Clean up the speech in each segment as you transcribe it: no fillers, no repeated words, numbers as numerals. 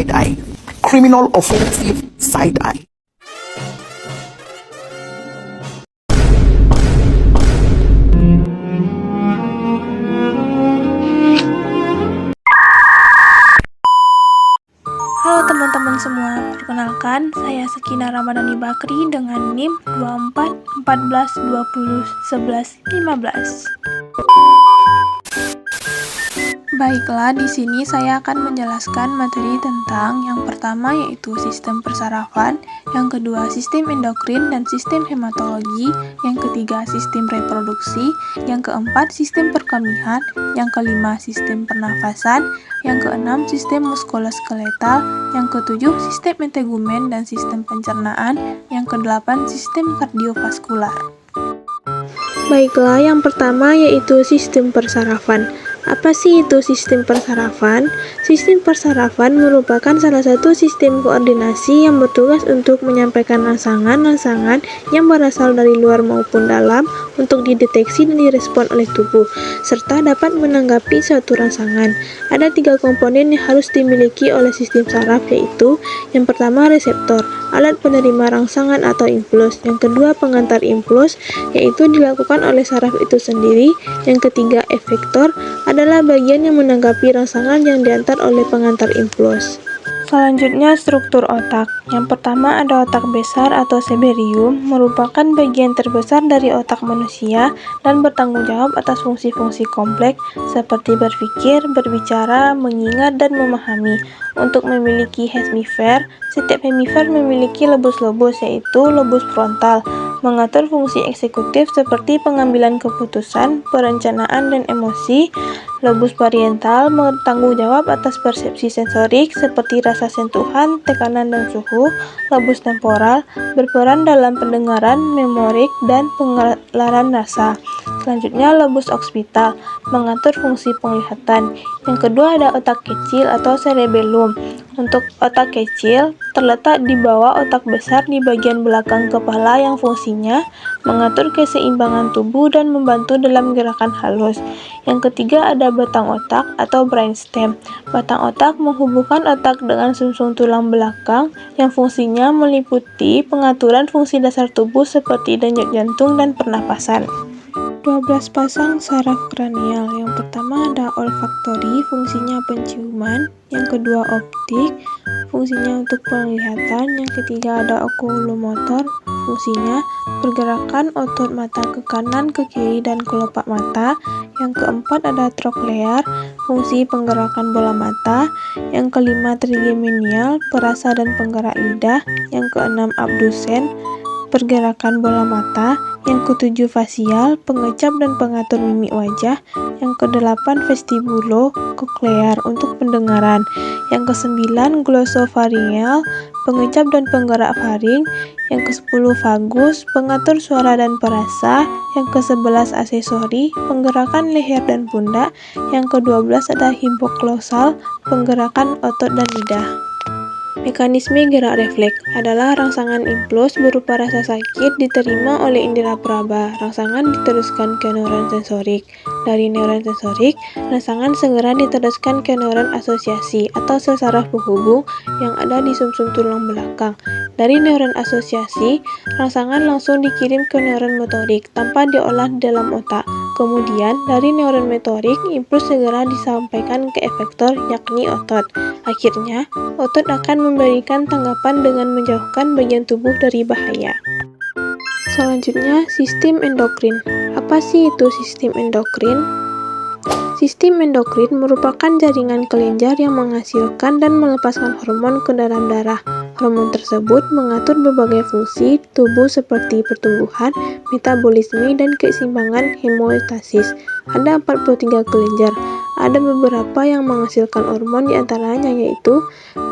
side-eye. Criminal offensive side-eye. Halo teman-teman semua, perkenalkan saya Sekina Ramadhani Bakri dengan NIM 24 14 20 11 15. Baiklah, di sini saya akan menjelaskan materi tentang yang pertama yaitu sistem persarafan, yang kedua sistem endokrin dan sistem hematologi, yang ketiga sistem reproduksi, yang keempat sistem perkemihan, yang kelima sistem pernafasan, yang keenam sistem muskuloskeletal, yang ketujuh sistem integumen dan sistem pencernaan, yang kedelapan sistem kardiovaskular. Baiklah, yang pertama yaitu sistem persarafan. Apa sih itu sistem persarafan? Sistem persarafan merupakan salah satu sistem koordinasi yang bertugas untuk menyampaikan rangsangan-rangsangan yang berasal dari luar maupun dalam untuk dideteksi dan direspon oleh tubuh, serta dapat menanggapi suatu rangsangan. Ada 3 komponen yang harus dimiliki oleh sistem saraf, yaitu yang pertama reseptor, alat penerima rangsangan atau impuls. Yang kedua pengantar impuls, yaitu dilakukan oleh saraf itu sendiri. Yang ketiga efektor, adalah bagian yang menanggapi rangsangan yang diantar oleh pengantar impuls. Selanjutnya struktur otak. Yang pertama ada otak besar atau cerebellum, merupakan bagian terbesar dari otak manusia dan bertanggung jawab atas fungsi-fungsi kompleks seperti berpikir, berbicara, mengingat, dan memahami. Untuk memiliki hemisfer, setiap hemisfer memiliki lobus-lobus, yaitu lobus frontal, mengatur fungsi eksekutif seperti pengambilan keputusan, perencanaan, dan emosi. Lobus parietal bertanggung jawab atas persepsi sensorik seperti rasa sentuhan, tekanan, dan suhu. Lobus temporal berperan dalam pendengaran, memorik, dan pengenalan rasa. Selanjutnya lobus occipital mengatur fungsi penglihatan. Yang kedua ada otak kecil atau cerebellum. Untuk otak kecil terletak di bawah otak besar di bagian belakang kepala yang fungsinya mengatur keseimbangan tubuh dan membantu dalam gerakan halus. Yang ketiga ada batang otak atau brainstem. Batang otak menghubungkan otak dengan sumsum tulang belakang yang fungsinya meliputi pengaturan fungsi dasar tubuh seperti denyut jantung dan pernapasan. 12 pasang saraf kranial. Yang pertama ada olfaktori, fungsinya penciuman. Yang kedua optik, fungsinya untuk penglihatan. Yang ketiga ada okulomotor, fungsinya pergerakan otot mata ke kanan, ke kiri, dan kelopak mata. Yang keempat ada troklear, fungsi penggerakan bola mata. Yang kelima trigemininal, perasa dan penggerak lidah. Yang keenam abdusen, pergerakan bola mata. Yang ketujuh fasial, pengecap dan pengatur mimik wajah. Yang kedelapan vestibulo koklear untuk pendengaran. Yang kesembilan glosopharyngeal, pengecap dan penggerak faring. Yang kesepuluh vagus, pengatur suara dan perasa. Yang kesebelas aksesori, penggerakan leher dan pundak. Yang kedua belas ada hipoglossal, penggerakan otot dan lidah. Mekanisme gerak refleks adalah rangsangan impuls berupa rasa sakit diterima oleh indera peraba. Rangsangan diteruskan ke neuron sensorik. Dari neuron sensorik, rangsangan segera diteruskan ke neuron asosiasi atau sel saraf penghubung yang ada di sumsum tulang belakang. Dari neuron asosiasi, rangsangan langsung dikirim ke neuron motorik tanpa diolah di dalam otak. Kemudian, dari neuron motorik, impuls segera disampaikan ke efektor, yakni otot. Akhirnya, otot akan memberikan tanggapan dengan menjauhkan bagian tubuh dari bahaya. Selanjutnya, sistem endokrin. Apa sih itu sistem endokrin? Sistem endokrin merupakan jaringan kelenjar yang menghasilkan dan melepaskan hormon ke dalam darah. Hormon tersebut mengatur berbagai fungsi tubuh seperti pertumbuhan, metabolisme, dan keseimbangan homeostasis. Ada 43 kelenjar. Ada beberapa yang menghasilkan hormon diantaranya yaitu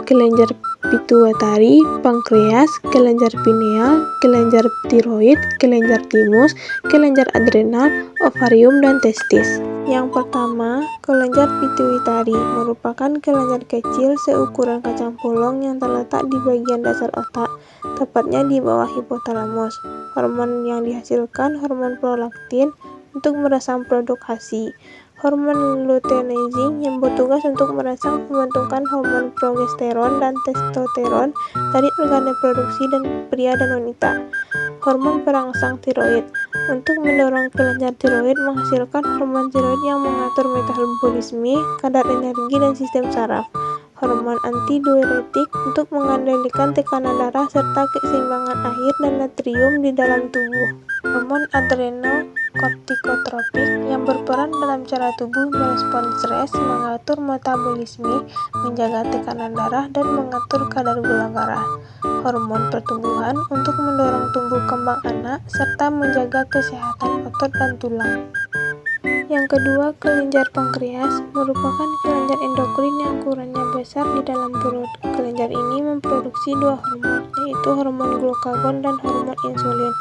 kelenjar pituitari, pankreas, kelenjar pineal, kelenjar tiroid, kelenjar timus, kelenjar adrenal, ovarium, dan testis. Yang pertama, kelenjar pituitari merupakan kelenjar kecil seukuran kacang polong yang terletak di bagian dasar otak, tepatnya di bawah hipotalamus. Hormon yang dihasilkan hormon prolaktin untuk merangsang produk ASI. hormon luteinizing yang bertugas untuk merangsang pembentukan hormon progesteron dan testosteron dari organ reproduksi dan pria dan wanita. Hormon perangsang tiroid untuk mendorong kelenjar tiroid menghasilkan hormon tiroid yang mengatur metabolisme, kadar energi, dan sistem saraf. Hormon antidiuretik untuk mengendalikan tekanan darah serta keseimbangan air dan natrium di dalam tubuh. Hormon adrenokortikotropik yang berperan dalam cara tubuh merespons stres, mengatur metabolisme, menjaga tekanan darah, dan mengatur kadar gula darah. Hormon pertumbuhan untuk mendorong tumbuh kembang anak serta menjaga kesehatan otot dan tulang. Yang kedua, kelenjar pankreas merupakan kelenjar endokrin yang ukurannya besar di dalam perut. Kelenjar ini memproduksi dua hormon, yaitu hormon glukagon dan hormon insulin.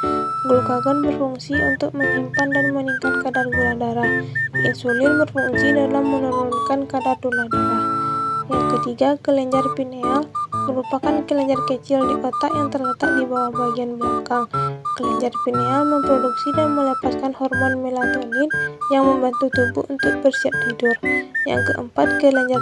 Glukagon berfungsi untuk menyimpan dan meningkatkan kadar gula darah. Insulin berfungsi dalam menurunkan kadar gula darah. Yang ketiga, kelenjar pineal merupakan kelenjar kecil di otak yang terletak di bawah bagian belakang. Kelenjar pineal memproduksi dan melepaskan hormon melatonin yang membantu tubuh untuk bersiap tidur. Yang keempat, kelenjar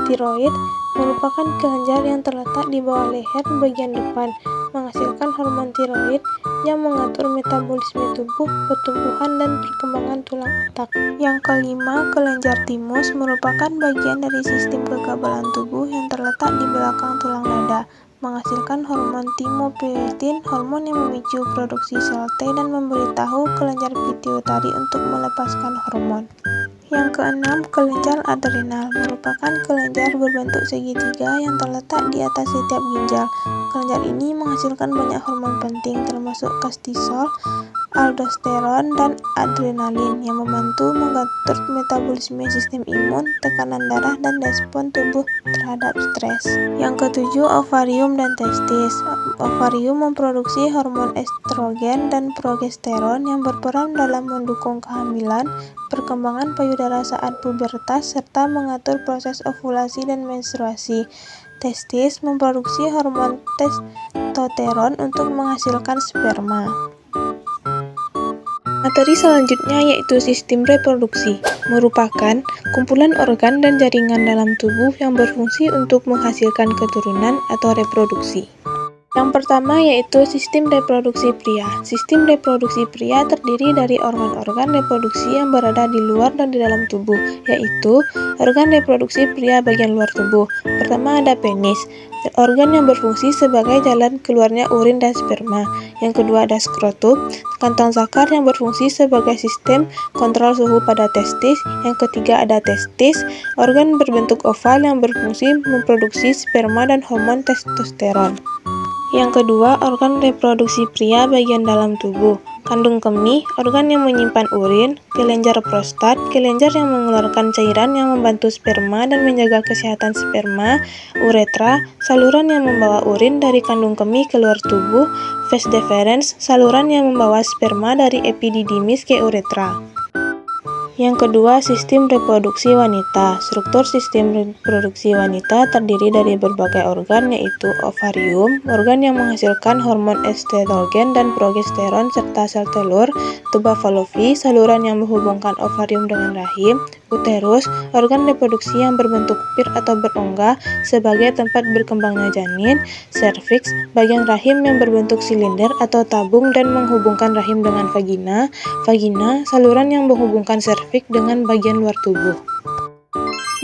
tiroid merupakan kelenjar yang terletak di bawah leher bagian depan, menghasilkan hormon tiroid yang mengatur metabolisme tubuh, pertumbuhan, dan perkembangan tulang otak. Yang kelima, kelenjar timus merupakan bagian dari sistem kekebalan tubuh yang terletak di belakang tulang dada, menghasilkan hormon timopoietin, hormon yang memicu produksi sel T dan memberitahu kelenjar pituitari untuk melepaskan hormon. Yang keenam, kelenjar adrenal merupakan kelenjar berbentuk segitiga yang terletak di atas setiap ginjal. Kelenjar ini menghasilkan banyak hormon penting termasuk kortisol, aldosteron, dan adrenalin yang membantu mengatur metabolisme, sistem imun, tekanan darah, dan respon tubuh terhadap stres. Yang ketujuh, ovarium dan testis. Ovarium memproduksi hormon estrogen dan progesteron yang berperan dalam mendukung kehamilan, perkembangan payudara saat pubertas, serta mengatur proses ovulasi dan menstruasi. Testis memproduksi hormon testosteron untuk menghasilkan sperma. Materi selanjutnya yaitu sistem reproduksi, merupakan kumpulan organ dan jaringan dalam tubuh yang berfungsi untuk menghasilkan keturunan atau reproduksi. Yang pertama yaitu sistem reproduksi pria. Sistem reproduksi pria terdiri dari organ-organ reproduksi yang berada di luar dan di dalam tubuh, yaitu organ reproduksi pria bagian luar tubuh. Pertama ada penis, organ yang berfungsi sebagai jalan keluarnya urin dan sperma. Yang kedua ada skrotum, kantong zakar yang berfungsi sebagai sistem kontrol suhu pada testis. Yang ketiga ada testis, organ berbentuk oval yang berfungsi memproduksi sperma dan hormon testosteron. Yang kedua, organ reproduksi pria bagian dalam tubuh. Kandung kemih, organ yang menyimpan urin. Kelenjar prostat, kelenjar yang mengeluarkan cairan yang membantu sperma dan menjaga kesehatan sperma. Uretra, saluran yang membawa urin dari kandung kemih keluar tubuh. Vas deferens, saluran yang membawa sperma dari epididymis ke uretra. Yang kedua, sistem reproduksi wanita. Struktur sistem reproduksi wanita terdiri dari berbagai organ, yaitu ovarium, organ yang menghasilkan hormon estrogen dan progesteron serta sel telur, tuba fallopi, saluran yang menghubungkan ovarium dengan rahim, uterus, organ reproduksi yang berbentuk pir atau berongga sebagai tempat berkembangnya janin, serviks, bagian rahim yang berbentuk silinder atau tabung dan menghubungkan rahim dengan vagina, vagina, saluran yang menghubungkan serviks dengan bagian luar tubuh.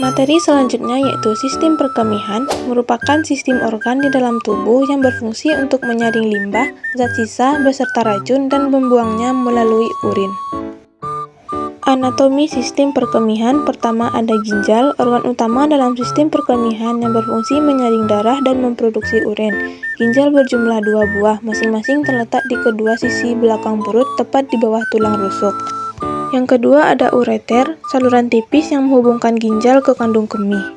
Materi selanjutnya yaitu sistem perkemihan, merupakan sistem organ di dalam tubuh yang berfungsi untuk menyaring limbah, zat sisa, beserta racun dan membuangnya melalui urin. Anatomi sistem perkemihan. Pertama ada ginjal, organ utama dalam sistem perkemihan yang berfungsi menyaring darah dan memproduksi urin. Ginjal berjumlah 2 buah, masing-masing terletak di kedua sisi belakang perut, tepat di bawah tulang rusuk. Yang kedua ada ureter, saluran tipis yang menghubungkan ginjal ke kandung kemih.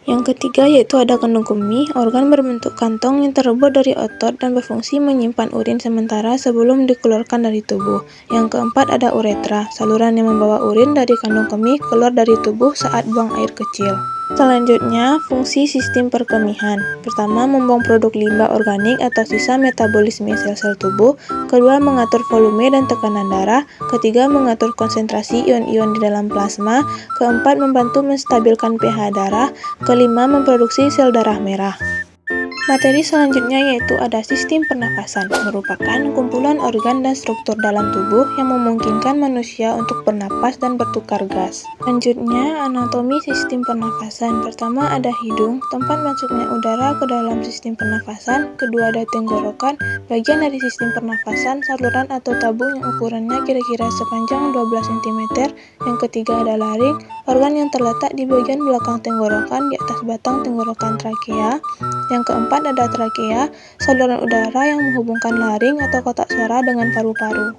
Yang ketiga yaitu ada kandung kemih, organ berbentuk kantong yang terbuat dari otot dan berfungsi menyimpan urin sementara sebelum dikeluarkan dari tubuh. Yang keempat ada uretra, saluran yang membawa urin dari kandung kemih keluar dari tubuh saat buang air kecil. Selanjutnya, fungsi sistem perkemihan. Pertama, membuang produk limbah organik atau sisa metabolisme sel-sel tubuh. Kedua, mengatur volume dan tekanan darah. Ketiga, mengatur konsentrasi ion-ion di dalam plasma. Keempat, membantu menstabilkan pH darah. Kelima, memproduksi sel darah merah. Materi selanjutnya yaitu ada sistem pernafasan, merupakan kumpulan organ dan struktur dalam tubuh yang memungkinkan manusia untuk bernapas dan bertukar gas. Selanjutnya, anatomi sistem pernafasan. Pertama ada hidung, tempat masuknya udara ke dalam sistem pernafasan. Kedua ada tenggorokan, bagian dari sistem pernafasan, saluran atau tabung yang ukurannya kira-kira sepanjang 12 cm. Yang ketiga ada laring, organ yang terletak di bagian belakang tenggorokan di atas batang tenggorokan trakea. Yang keempat ada trakea, saluran udara yang menghubungkan laring atau kotak suara dengan paru-paru.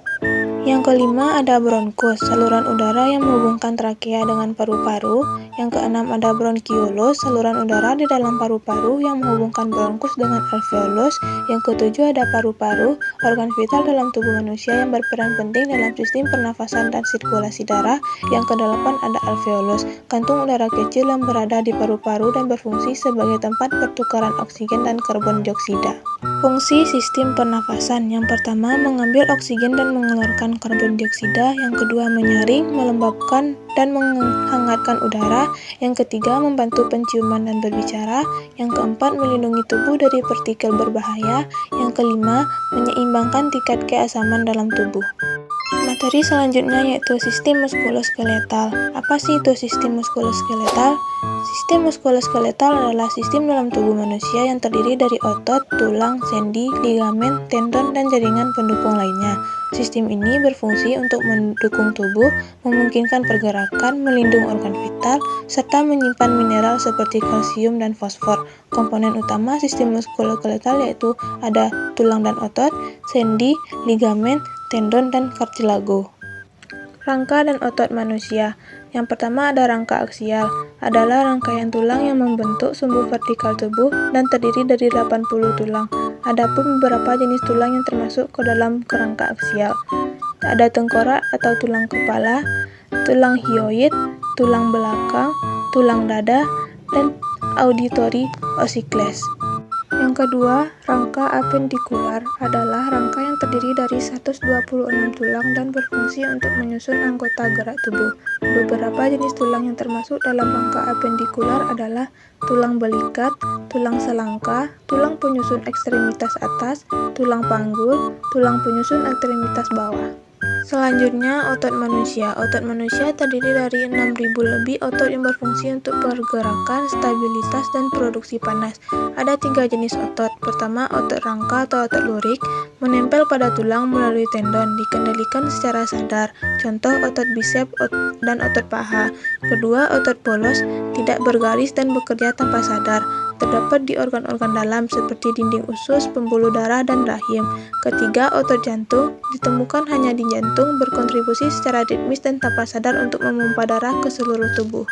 Yang kelima ada bronkus, saluran udara yang menghubungkan trakea dengan paru-paru. Yang keenam ada bronkiolus, saluran udara di dalam paru-paru yang menghubungkan bronkus dengan alveolus. Yang ketujuh ada paru-paru, organ vital dalam tubuh manusia yang berperan penting dalam sistem pernafasan dan sirkulasi darah. Yang kedelapan ada alveolus, kantung udara kecil yang berada di paru-paru dan berfungsi sebagai tempat pertukaran oksigen dan karbon dioksida. Fungsi sistem pernafasan. Yang pertama, mengambil oksigen dan mengeluarkan karbon dioksida. Yang kedua, menyaring, melembabkan, dan menghangatkan udara. Yang ketiga, membantu penciuman dan berbicara. Yang keempat, melindungi tubuh dari partikel berbahaya. Yang kelima, menyeimbangkan tingkat keasaman dalam tubuh. Materi selanjutnya yaitu sistem muskuloskeletal. Apa sih itu sistem muskuloskeletal? Sistem muskuloskeletal adalah sistem dalam tubuh manusia yang terdiri dari otot, tulang, sendi, ligamen, tendon, dan jaringan pendukung lainnya. Sistem ini berfungsi untuk mendukung tubuh, memungkinkan pergerakan, melindungi organ vital, serta menyimpan mineral seperti kalsium dan fosfor. Komponen utama sistem muskuloskeletal yaitu ada tulang dan otot, sendi, ligamen, tendon, dan kartilago. Rangka dan otot manusia. Yang pertama ada rangka aksial, adalah rangkaian tulang yang membentuk sumbu vertikal tubuh dan terdiri dari 80 tulang. Adapun beberapa jenis tulang yang termasuk ke dalam kerangka aksial. Ada tengkorak atau tulang kepala, tulang hyoid, tulang belakang, tulang dada, dan auditory ossicles. Yang kedua, rangka apendikular adalah rangka yang terdiri dari 126 tulang dan berfungsi untuk menyusun anggota gerak tubuh. Beberapa jenis tulang yang termasuk dalam rangka apendikular adalah tulang belikat, tulang selangka, tulang penyusun ekstremitas atas, tulang panggul, tulang penyusun ekstremitas bawah. Selanjutnya, otot manusia. Otot manusia terdiri dari 6.000 lebih otot yang berfungsi untuk pergerakan, stabilitas, dan produksi panas. Ada 3 jenis otot. Pertama, otot rangka atau otot lurik, menempel pada tulang melalui tendon, dikendalikan secara sadar. Contoh otot bisep dan otot paha. Kedua, otot polos, tidak bergaris dan bekerja tanpa sadar. Terdapat di organ-organ dalam seperti dinding usus, pembuluh darah, dan rahim. Ketiga, otot jantung, ditemukan hanya di jantung, berkontribusi secara ritmis dan tanpa sadar untuk memompa darah ke seluruh tubuh.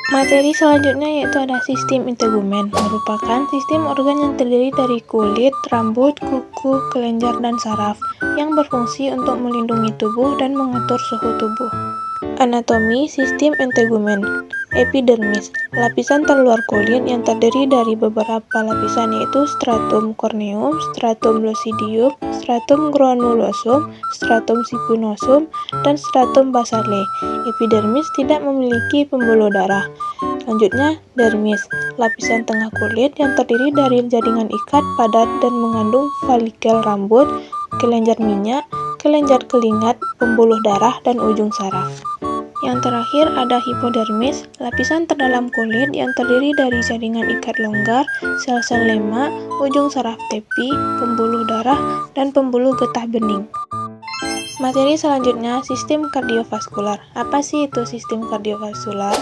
Materi selanjutnya yaitu ada sistem integumen, merupakan sistem organ yang terdiri dari kulit, rambut, kuku, kelenjar, dan saraf, yang berfungsi untuk melindungi tubuh dan mengatur suhu tubuh. Anatomi sistem integumen. Epidermis, lapisan terluar kulit yang terdiri dari beberapa lapisan yaitu stratum corneum, stratum lucidium, stratum granulosum, stratum spinosum, dan stratum basale. Epidermis tidak memiliki pembuluh darah. Selanjutnya, dermis, lapisan tengah kulit yang terdiri dari jaringan ikat padat dan mengandung folikel rambut, kelenjar minyak, kelenjar keringat, pembuluh darah, dan ujung saraf. Yang terakhir ada hipodermis, lapisan terdalam kulit yang terdiri dari jaringan ikat longgar, sel-sel lemak, ujung saraf tepi, pembuluh darah, dan pembuluh getah bening. Materi selanjutnya, sistem kardiovaskular. Apa sih itu sistem kardiovaskular?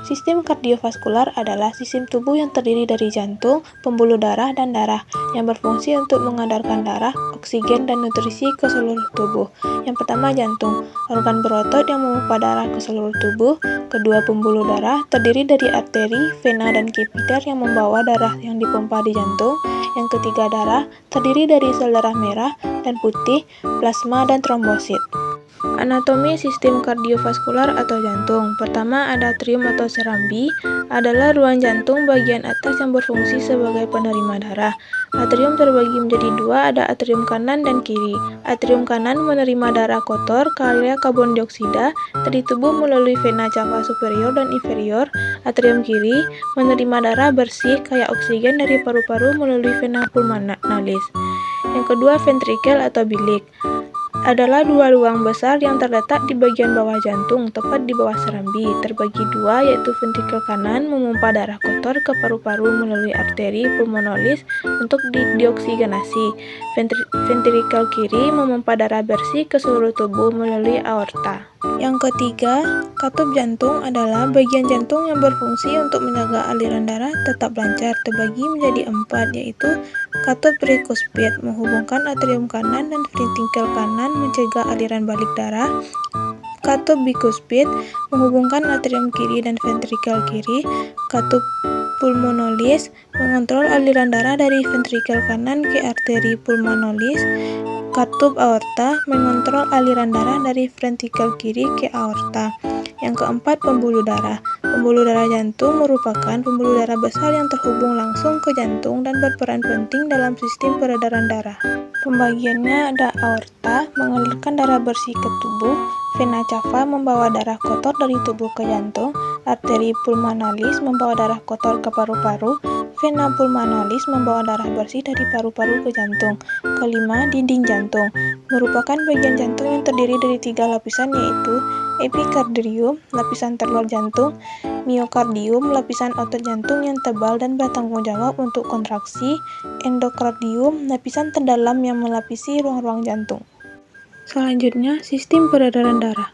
Sistem kardiovaskular adalah sistem tubuh yang terdiri dari jantung, pembuluh darah, dan darah, yang berfungsi untuk mengantarkan darah, oksigen, dan nutrisi ke seluruh tubuh. Yang pertama, jantung, organ berotot yang memompa darah ke seluruh tubuh. Kedua, pembuluh darah, terdiri dari arteri, vena, dan kapiter yang membawa darah yang dipompa di jantung. Yang ketiga, darah, terdiri dari sel darah merah dan putih, plasma, dan trombosit. Anatomi sistem kardiovaskular atau jantung. Pertama, ada atrium atau serambi, adalah ruang jantung bagian atas yang berfungsi sebagai penerima darah. Atrium terbagi menjadi dua, ada atrium kanan dan kiri. Atrium kanan menerima darah kotor, karya karbon dioksida dari tubuh melalui vena cava superior dan inferior. Atrium kiri menerima darah bersih kayak oksigen dari paru-paru melalui vena pulmonalis. Yang kedua, ventrikel atau bilik adalah dua ruang besar yang terletak di bagian bawah jantung, tepat di bawah serambi. Terbagi dua, yaitu ventrikel kanan memompa darah kotor ke paru-paru melalui arteri pulmonalis untuk dioksigenasi. Ventrikel kiri memompa darah bersih ke seluruh tubuh melalui aorta. Yang ketiga, katup jantung adalah bagian jantung yang berfungsi untuk menjaga aliran darah tetap lancar. Terbagi menjadi 4, yaitu katup trikuspid menghubungkan atrium kanan dan ventrikel kanan mencegah aliran balik darah. Katup bikuspid menghubungkan atrium kiri dan ventrikel kiri. Katup pulmonalis mengontrol aliran darah dari ventrikel kanan ke arteri pulmonalis. Katup aorta mengontrol aliran darah dari ventrikel kiri ke aorta. Yang keempat, pembuluh darah. Pembuluh darah jantung merupakan pembuluh darah besar yang terhubung langsung ke jantung dan berperan penting dalam sistem peredaran darah. Pembagiannya ada aorta, mengalirkan darah bersih ke tubuh, vena cava membawa darah kotor dari tubuh ke jantung, arteri pulmonalis membawa darah kotor ke paru-paru, vena pulmonalis membawa darah bersih dari paru-paru ke jantung. Kelima, dinding jantung merupakan bagian jantung yang terdiri dari 3 lapisan, yaitu epikardium, lapisan terluar jantung, miokardium, lapisan otot jantung yang tebal dan bertanggung jawab untuk kontraksi, endokardium, lapisan terdalam yang melapisi ruang-ruang jantung. Selanjutnya, sistem peredaran darah.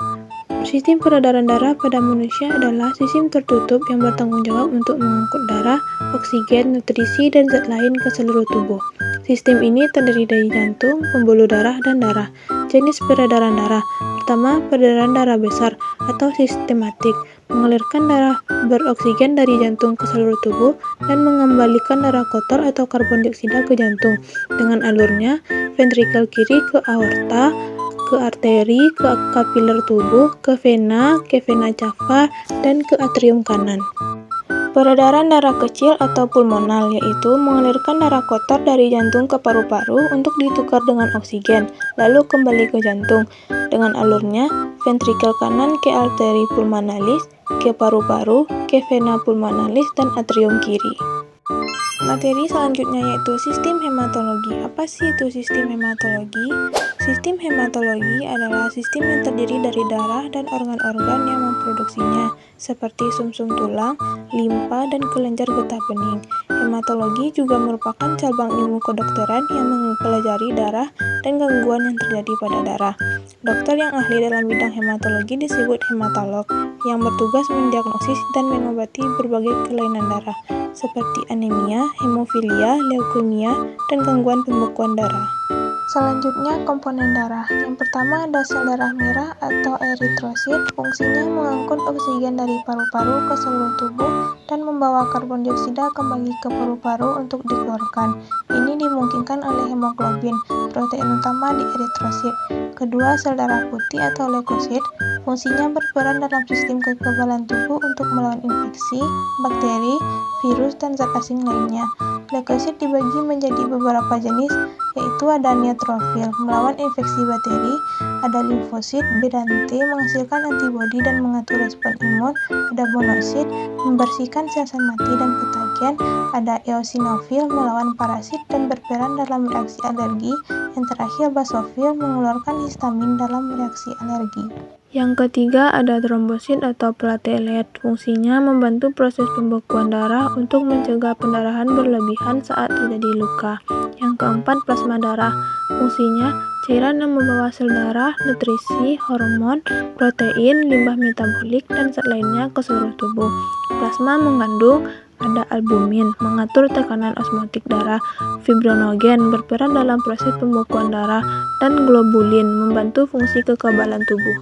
Sistem peredaran darah pada manusia adalah sistem tertutup yang bertanggung jawab untuk mengangkut darah, oksigen, nutrisi, dan zat lain ke seluruh tubuh. Sistem ini terdiri dari jantung, pembuluh darah, dan darah. Jenis peredaran darah. Pertama, peredaran darah besar atau sistematik, mengalirkan darah beroksigen dari jantung ke seluruh tubuh dan mengembalikan darah kotor atau karbon dioksida ke jantung dengan alurnya ventrikel kiri ke aorta, ke arteri, ke kapiler tubuh, ke vena cava, dan ke atrium kanan. Peredaran darah kecil atau pulmonal, yaitu mengalirkan darah kotor dari jantung ke paru-paru untuk ditukar dengan oksigen, lalu kembali ke jantung dengan alurnya ventrikel kanan ke arteri pulmonalis, ke paru-paru, ke vena pulmonalis, dan atrium kiri. Materi selanjutnya yaitu sistem hematologi. Apa sih itu sistem hematologi? Sistem hematologi adalah sistem yang terdiri dari darah dan organ-organ yang memproduksinya, seperti sumsum tulang, limpa, dan kelenjar getah bening. Hematologi juga merupakan cabang ilmu kedokteran yang mempelajari darah dan gangguan yang terjadi pada darah. Dokter yang ahli dalam bidang hematologi disebut hematolog, yang bertugas mendiagnosis dan mengobati berbagai kelainan darah, seperti anemia, hemofilia, leukemia, dan gangguan pembekuan darah. Selanjutnya, komponen darah. Yang pertama ada sel darah merah atau eritrosit. Fungsinya mengangkut oksigen dari paru-paru ke seluruh tubuh dan membawa karbon dioksida kembali ke paru-paru untuk dikeluarkan. Ini dimungkinkan oleh hemoglobin, protein utama di eritrosit. Kedua, sel darah putih atau leukosit. Fungsinya berperan dalam sistem kekebalan tubuh untuk melawan infeksi, bakteri, virus, dan zat asing lainnya. Leukosit dibagi menjadi beberapa jenis, yaitu ada neutrofil, melawan infeksi bakteri, ada limfosit, B dan T, menghasilkan antibodi dan mengatur respon imun, ada monosit, membersihkan sel-sel mati dan patogen, ada eosinofil, melawan parasit dan berperan dalam reaksi alergi, yang terakhir basofil, mengeluarkan histamin dalam reaksi alergi. Yang ketiga ada trombosit atau platelet. Fungsinya membantu proses pembekuan darah untuk mencegah pendarahan berlebihan saat terjadi luka. Yang keempat, plasma darah. Fungsinya cairan yang membawa sel darah, nutrisi, hormon, protein, limbah metabolik, dan zat lainnya ke seluruh tubuh. Plasma mengandung ada albumin, mengatur tekanan osmotik darah, fibrinogen, berperan dalam proses pembekuan darah, dan globulin, membantu fungsi kekebalan tubuh.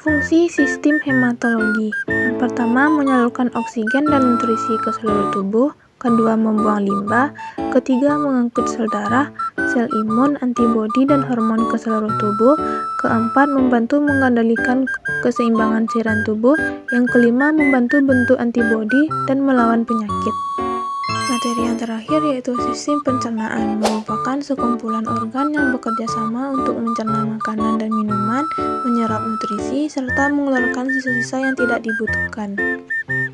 Fungsi sistem hematologi. Yang pertama, menyalurkan oksigen dan nutrisi ke seluruh tubuh. Kedua, membuang limbah. Ketiga, mengangkut sel darah. sel imun, antibodi, dan hormon ke seluruh tubuh. Keempat, membantu mengendalikan keseimbangan cairan tubuh. Yang kelima, membantu bentuk antibodi dan melawan penyakit. Materi yang terakhir yaitu sistem pencernaan, merupakan sekumpulan organ yang bekerja sama untuk mencerna makanan dan minuman, menyerap nutrisi, serta mengeluarkan sisa-sisa yang tidak dibutuhkan.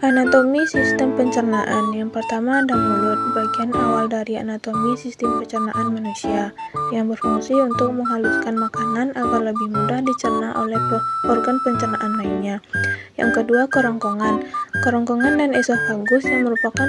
Anatomi sistem pencernaan. Yang pertama ada mulut, bagian awal dari anatomi sistem pencernaan manusia, yang berfungsi untuk menghaluskan makanan agar lebih mudah dicerna oleh organ pencernaan lainnya. Yang kedua, kerongkongan. Kerongkongan dan esofagus yang merupakan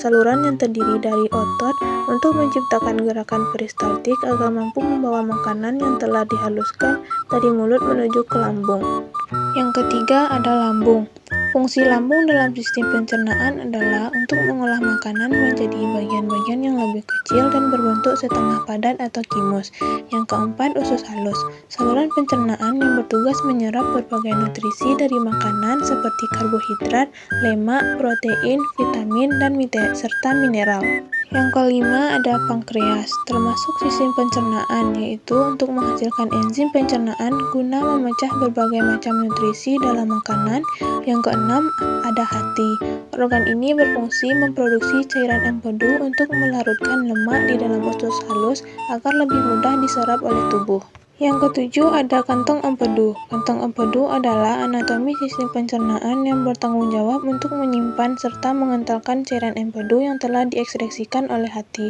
saluran yang terdiri dari otot untuk menciptakan gerakan peristaltik agar mampu membawa makanan yang telah dihaluskan dari mulut menuju ke lambung. Yang ketiga ada lambung. Fungsi lambung dalam sistem pencernaan adalah untuk mengolah makanan menjadi bagian-bagian yang lebih kecil dan berbentuk setengah padat atau kimus. Yang keempat, usus halus. Saluran pencernaan yang bertugas menyerap berbagai nutrisi dari makanan seperti karbohidrat, lemak, protein, vitamin, dan serta mineral. Yang kelima ada pankreas, termasuk sistem pencernaan, yaitu untuk menghasilkan enzim pencernaan guna memecah berbagai macam nutrisi dalam makanan. Yang keenam ada hati. Organ ini berfungsi memproduksi cairan empedu untuk melarutkan lemak di dalam usus halus agar lebih mudah diserap oleh tubuh. Yang ketujuh ada kantong empedu. Kantong empedu adalah anatomi sistem pencernaan yang bertanggung jawab untuk menyimpan serta mengentalkan cairan empedu yang telah diekstraksikan oleh hati,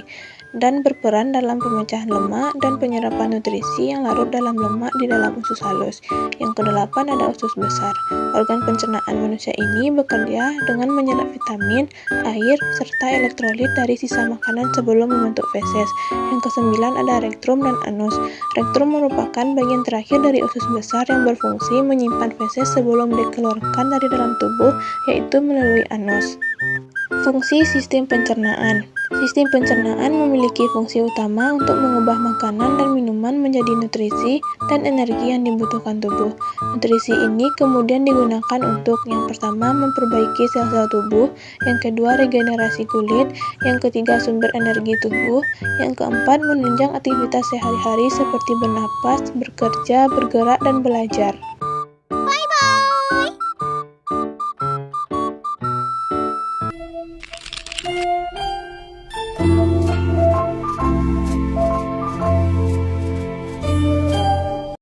dan berperan dalam pemecahan lemak dan penyerapan nutrisi yang larut dalam lemak di dalam usus halus. Yang kedelapan ada usus besar. Organ pencernaan manusia ini bekerja dengan menyerap vitamin, air, serta elektrolit dari sisa makanan sebelum membentuk feses. Yang kesembilan ada rektrum dan anus. Rektrum merupakan bagian terakhir dari usus besar yang berfungsi menyimpan feses sebelum dikeluarkan dari dalam tubuh, yaitu melalui anus. Fungsi sistem pencernaan. Sistem pencernaan memiliki fungsi utama untuk mengubah makanan dan minuman menjadi nutrisi dan energi yang dibutuhkan tubuh. Nutrisi ini kemudian digunakan untuk yang pertama memperbaiki sel-sel tubuh, yang kedua regenerasi kulit, yang ketiga sumber energi tubuh, yang keempat menunjang aktivitas sehari-hari seperti bernapas, bekerja, bergerak, dan belajar.